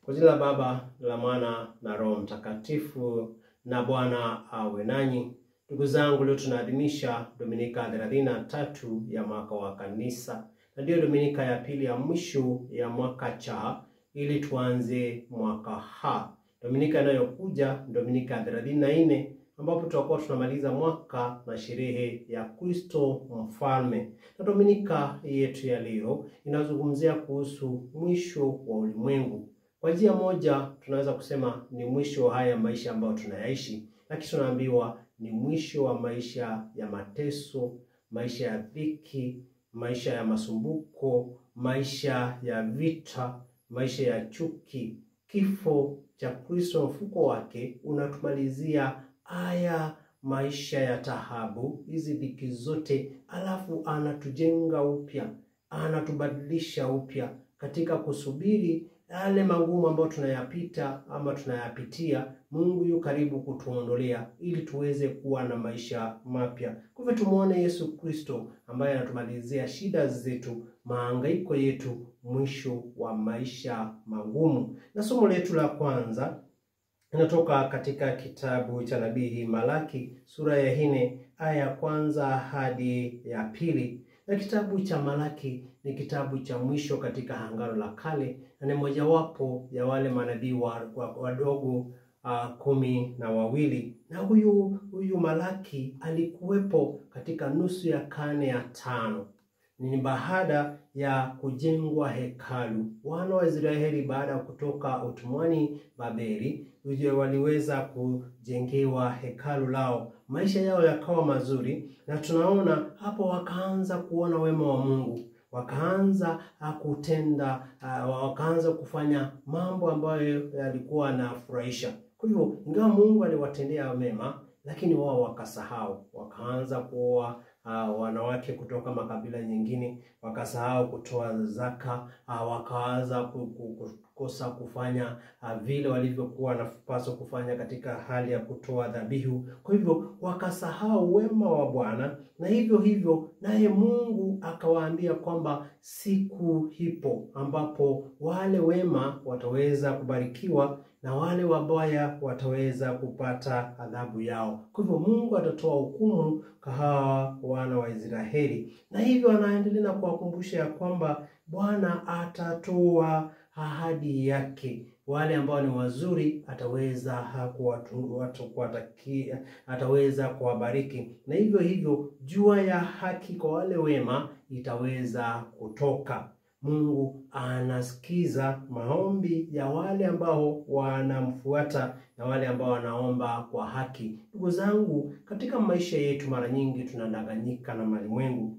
Kwa jina la Baba, la Mwana na Roho Mtakatifu, na Bwana awe nanyi. Ndugu zangu, leo tunaadhimisha Dominika 33 ya mwaka wa Kanisa. Na ndio Dominika ya pili ya mwisho ya mwaka cha, ili tuanze mwaka ha. Dominika inayokuja Dominika 34, ambapo tutakuwa tunamaliza mwaka na sherehe ya Kristo Mfalme. Na Dominika yetu ya leo inazungumzia kuhusu mwisho wa ulimwengu. Kwa njia moja tunaweza kusema ni mwisho wa haya maisha ambayo tunayaishi, lakini tunaambiwa ni mwisho wa maisha ya mateso, maisha ya dhiki, maisha ya masumbuko, maisha ya vita, maisha ya chuki. Kifo cha Kristo, mfuko wake unatumalizia haya maisha ya taabu, hizi dhiki zote, alafu anatujenga upya, anatubadilisha upya katika kusubiri yale magumu ambayo tunayapita ama tunayapitia. Mungu yu karibu kutuondolea ili tuweze kuwa na maisha mapya. Kwa hivyo tumuone Yesu Kristo ambaye anatumalizia shida zetu, mahangaiko yetu, mwisho wa maisha magumu. Na somo letu la kwanza inatoka katika kitabu cha nabii Malaki sura ya 4 aya ya kwanza hadi ya pili. Na kitabu cha Malaki ni kitabu cha mwisho katika Agano la Kale, na ni mojawapo ya wale manabii wadogo 12. Na huyu Malaki alikuwepo katika nusu ya karne ya 5. Ni baada ya kujengwa hekalu. Wana wa Israeli baada ya kutoka utumwani Babeli, waliweza kujengewa hekalu lao. Maisha yao yakawa mazuri, na tunaona hapo wakaanza kuona wema wa Mungu. Wakaanza kutenda, wakaanza kufanya mambo ambayo yalikuwa yanafurahisha. Kwa hivyo ingawa Mungu aliwatendea mema, lakini wao wakasahau. Wakaanza kuoa wanawake kutoka makabila nyingine, wakasahau kutoa zaka, wakaanza kukosa kufanya vile walivyokuwa wanapaswa kufanya katika hali ya kutoa dhabihu. Kwa hivyo wakasahau wema wa Bwana, na hivyo naye Mungu akawaambia kwamba siku hipo ambapo wale wema wataweza kubarikiwa na wale wabaya wataweza kupata adhabu yao. Kwa hivyo Mungu atatoa hukumu kwa hawa wana wa Israeli, na hivyo anaendelea na kuwakumbusha ya kwamba Bwana atatoa ahadi yake. Wale ambao ni wazuri ataweza kuwatakia, ataweza kuwabariki, na hivyo jua ya haki kwa wale wema itaweza kutoka. Mungu anasikiza maombi ya wale ambao wanamfuata na wale ambao wanaomba kwa haki. Ndugu zangu, katika maisha yetu mara nyingi tunadanganyika na malimwengu.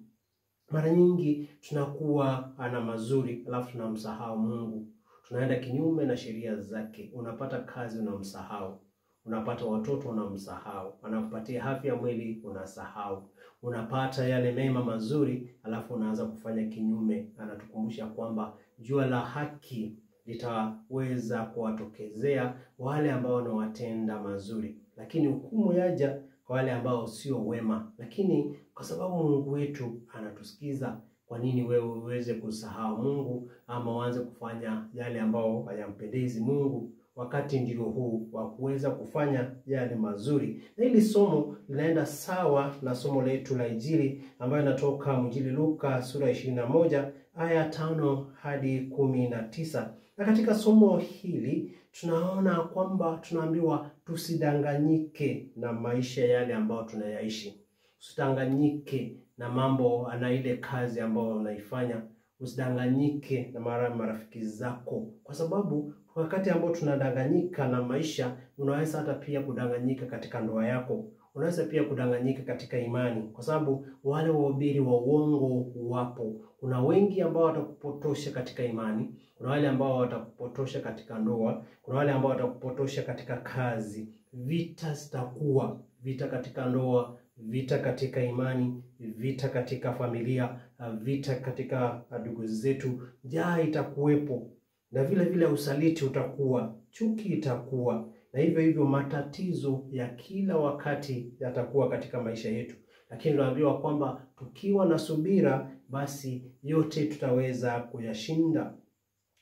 Mara nyingi tunakuwa na mazuri alafu tunamsahau Mungu. Tunaenda kinyume na sheria zake. Unapata kazi unamsahau. Unapata watoto unamsahau. Anakupatia afya ya mwili unasahau. Unapata yale mema mazuri alafu unaanza kufanya kinyume. Anatukumbusha kwamba jua la haki litaweza kuwatokezea wale ambao wanawatenda mazuri, lakini hukumu yaja kwa wale ambao sio wema. Lakini kwa sababu Mungu wetu anatusikiza, kwa nini wewe uweze kusahau Mungu ama uanze kufanya yale ambao hayampendezi Mungu, wakati ndio huu wa kuweza kufanya yale mazuri? Na hili somo linaenda sawa na somo letu la Injili ambayo inatoka Injili Luka sura 21 aya 5 hadi 19. Na katika somo hili tunaona kwamba tunaambiwa tusidanganyike na maisha yale ambayo tunayaishi. Usidanganyike na mambo na ile kazi ambayo unaifanya. Usidanganyike na marafiki zako, kwa sababu wakati ambao tunadanganyika na maisha, unaweza hata pia kudanganyika katika ndoa yako. Unaweza pia kudanganyika katika imani, kwa sababu wale wahubiri wa uongo wapo. Kuna wengi ambao watakupotosha katika imani, kuna wale ambao watakupotosha katika ndoa, kuna wale ambao watakupotosha katika kazi. Vita zitakuwa, vita katika ndoa, vita katika imani, vita katika familia, vita katika ndugu zetu. Njaa itakuwepo, na vile usaliti utakuwa, chuki itakuwa, na hivyo matatizo ya kila wakati yatakuwa katika maisha yetu. Lakini tunaambiwa kwamba tukiwa na subira, basi yote tutaweza kuyashinda.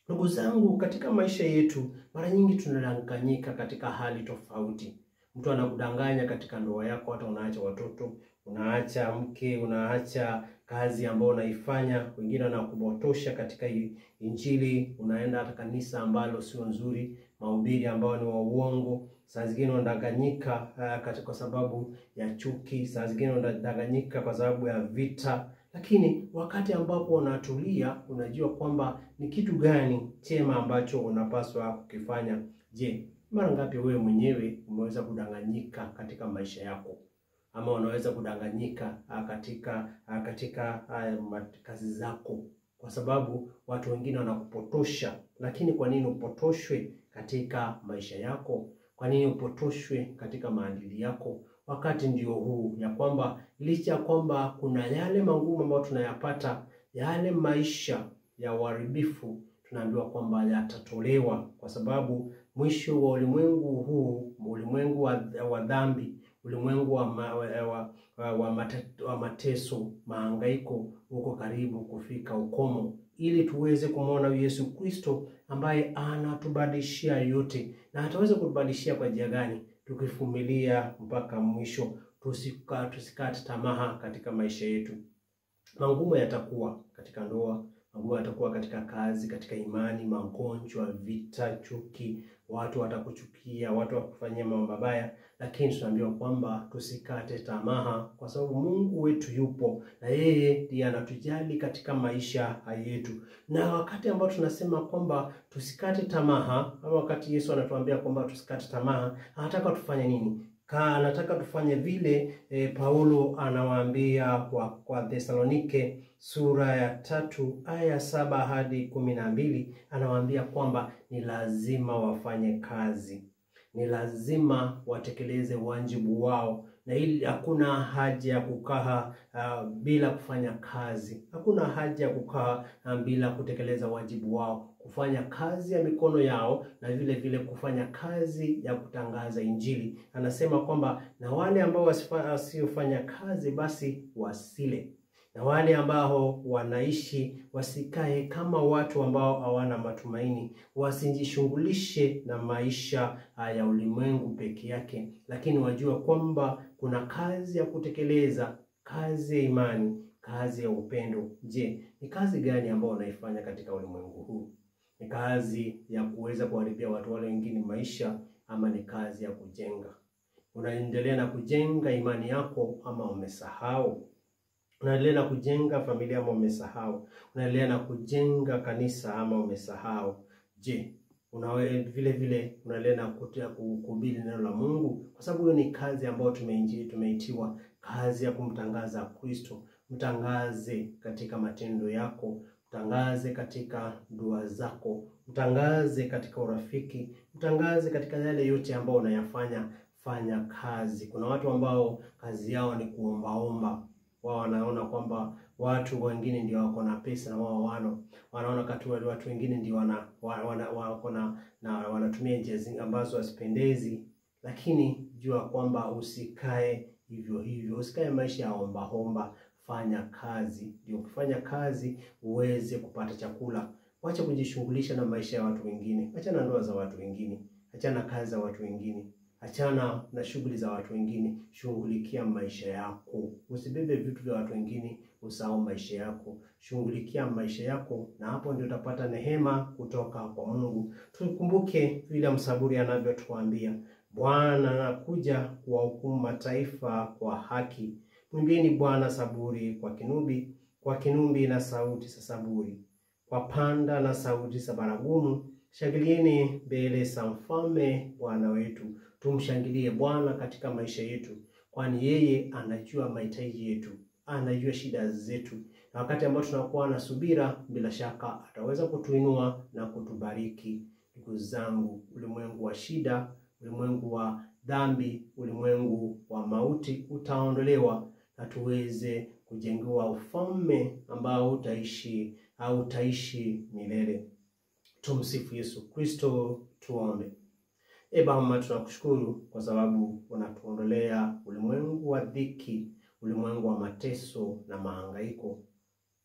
Ndugu zangu, katika maisha yetu mara nyingi tunadanganyika katika hali tofauti. Mtu anakudanganya katika ndoa yako, hata unaacha watoto, unaacha mke, unaacha kazi ambayo unaifanya. Wengine wanakupotosha katika injili, unaenda hata kanisa ambalo sio nzuri, mahubiri ambao ni wa uongo. Saa zingine unadanganyika kwa sababu ya chuki, saa zingine unadanganyika kwa sababu ya vita. Lakini wakati ambapo unatulia, unajua kwamba ni kitu gani chema ambacho unapaswa kukifanya. Je, mara ngapi wewe mwenyewe umeweza kudanganyika katika maisha yako? Ama unaweza kudanganyika katika kazi zako, kwa sababu watu wengine wanakupotosha. Lakini kwa nini upotoshwe katika maisha yako? Kwa nini upotoshwe katika maadili yako? Wakati ndio huu ya kwamba licha kwamba kuna yale magumu ambayo tunayapata, yale maisha ya uharibifu, tunaambiwa kwamba yatatolewa, kwa sababu mwisho wa ulimwengu huu, ulimwengu wa dhambi, ulimwengu wa mateso, mahangaiko, uko karibu kufika ukomo, ili tuweze kumwona Yesu Kristo ambaye anatubadilishia yote. Na ataweza kutubadilishia kwa njia gani? Tukivumilia mpaka mwisho, tusikate tamaa katika maisha yetu. Magumu yatakuwa katika ndoa, magumu yatakuwa katika kazi, katika imani, magonjwa, vita, chuki, watu watakuchukia, watu wakufanyia mambo mabaya, lakini tunaambiwa kwamba tusikate tamaa, kwa sababu Mungu wetu yupo na yeye ndiye anatujali katika maisha yetu. Na wakati ambao tunasema kwamba tusikate tamaa, au wakati Yesu anatuambia kwamba tusikate tamaa, anataka tufanye nini? Anataka tufanye vile Paulo anawaambia kwa Thesalonike sura ya 3 aya 7 hadi 12, anawaambia kwamba ni lazima wafanye kazi, ni lazima watekeleze wajibu wao, na ili hakuna haja ya kukaa bila kufanya kazi. Hakuna haja ya kukaa bila kutekeleza wajibu wao, kufanya kazi ya mikono yao, na vile vile kufanya kazi ya kutangaza injili. Anasema kwamba na wale ambao wasiofanya kazi basi wasile, na wale ambao wanaishi wasikae kama watu ambao hawana matumaini. Wasijishughulishe na maisha ya ulimwengu peke yake, lakini wajua kwamba kuna kazi ya kutekeleza, kazi ya imani, kazi ya upendo. Je, ni kazi gani ambayo unaifanya katika ulimwengu huu? Ni kazi ya kuweza kuharibia watu wale wengine maisha, ama ni kazi ya kujenga? Unaendelea na kujenga imani yako ama umesahau? Unaendelea na kujenga familia ama umesahau? Unaendelea na kujenga kanisa ama umesahau? Je, vile vile unaendelea na kuhubiri neno la Mungu? Kwa sababu hiyo ni kazi ambayo tumeitiwa, kazi ya kumtangaza Kristo. Mtangaze katika matendo yako, mtangaze katika dua zako, mtangaze katika urafiki, mtangaze katika yale yote ambayo unayafanya. Fanya kazi. Kuna watu ambao kazi yao ni kuombaomba. Wao wanaona kwamba watu wengine ndio wako na pesa na wao wanaona watu wengine ndio wanatumia njia ambazo hasipendezi. Lakini jua kwamba usikae hivyo, usikae maisha ya omba. Fanya kazi. Ndio ukifanya kazi uweze kupata chakula. Wacha kujishughulisha na maisha ya watu wengine. Achana na ndoa za watu wengine, achana kazi za watu wengine, achana na shughuli za watu wengine. Shughulikia maisha yako. Usibebe vitu vya watu wengine, usahau maisha yako. Shughulikia maisha yako, na hapo ndio utapata neema kutoka kwa Mungu. Tukumbuke vile msaburi anavyotuambia, Bwana anakuja kuwahukumu mataifa kwa haki. Mwimbieni Bwana saburi kwa kinubi na sauti za saburi, kwa panda na sauti za baragumu. Shangilieni mbele za mfalme Bwana wetu. Tumshangilie Bwana katika maisha yetu, kwani yeye anajua mahitaji yetu, anajua shida zetu. Na wakati ambao tunakuwa na subira, bila shaka ataweza kutuinua na kutubariki. Ndugu zangu, ulimwengu wa shida, ulimwengu wa dhambi, ulimwengu wa mauti utaondolewa, na tuweze kujengewa ufalme ambao utaishi milele. Tumsifu Yesu Kristo. Tuombe. Baba, tunakushukuru kwa sababu unatuondolea ulimwengu wa dhiki, ulimwengu wa mateso na mahangaiko.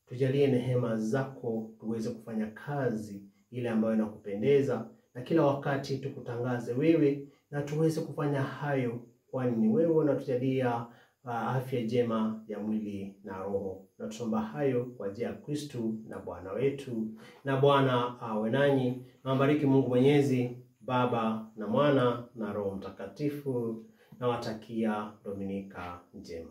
Tujalie neema zako tuweze kufanya kazi ile ambayo inakupendeza, na kila wakati tukutangaze wewe na tuweze kufanya hayo, kwani wewe unatujalia afya njema ya mwili na roho. Na tuomba hayo kwa njia ya Kristo na Bwana wetu. Na Bwana awe nanyi. Nambariki Mungu Mwenyezi, Baba na Mwana na Roho Mtakatifu. Nawatakia Dominika njema.